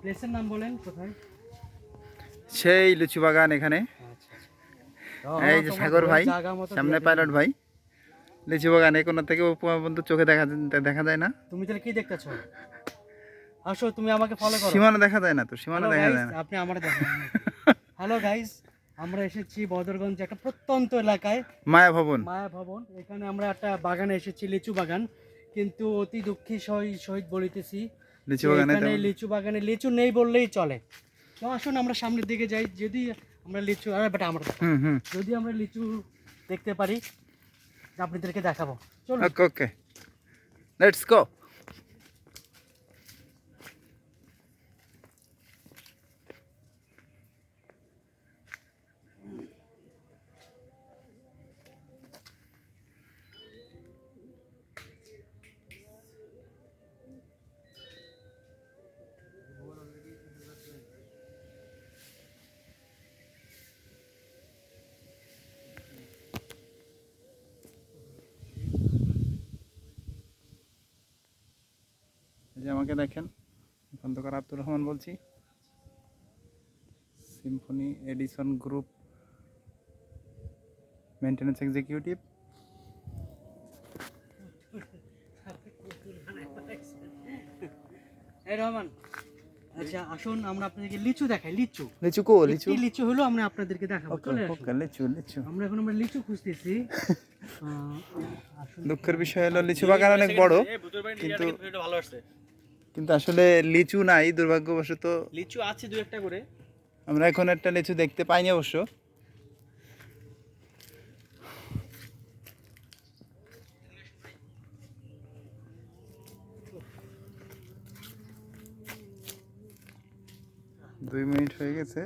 প্লেসের নাম বলেন কোথায়? সেই লিচু বাগান এখানে। এই যে সাগর ভাই, সামনে পাইলট ভাই। লিচু বাগান এই কোনা থেকে উপমা পর্যন্ত চোখে দেখা যায় না। তুমি তাহলে কি দেখতেছো? আসো, তুমি আমাকে ফলো করো। সীমানা দেখা যায় না তো, সীমানা দেখা যায় না। আপনি আমারে দেখেন। হ্যালো গাইস, আমরা এসেছি বদরগঞ্জ একটা প্রত্যন্ত এলাকায়, মায়া ভবন। মায়া ভবন। এখানে আমরা একটা বাগানে এসেছি, লিচু বাগান। কিন্তু অতি দুঃখী সহিত বলিতেছি লিচু যে বাগানে এখানে লিচু বাগানে লিচু নেই বললেই চলে। তো আসুন আমরা সামনের দিকে যাই, যদি আমরা লিচু যদি আমরা লিচু দেখতে পারি আপনাদেরকে দেখাবো। চলুন। ওকে ওকে, লেটস গো। এই যে আমাকে দেখেন, খন্দকার আব্দুর রহমান বলছি, Symphony Edison group maintenance executive. এই রহমান, আচ্ছা আসুন আমরা আপনাদেরকে লিচু দেখাই। লিচু লিচু কো লিচু, লিচু হলো আমরা আপনাদেরকে দেখাবো। চলে আসুন। ওকে লিচু লিচু। আমরা লিচু খুঁজতেছি। দুঃখের বিষয় হলো লিচু বাগান অনেক বড়, কিন্তু কিন্তু আসলে লিচু নাই দুর্ভাগ্যবশত। লিচু আছে দু একটা করে। আমরা এখন একটা লিচু দেখতে পাইনি অবশ্য। দুই মিনিট হয়ে গেছে।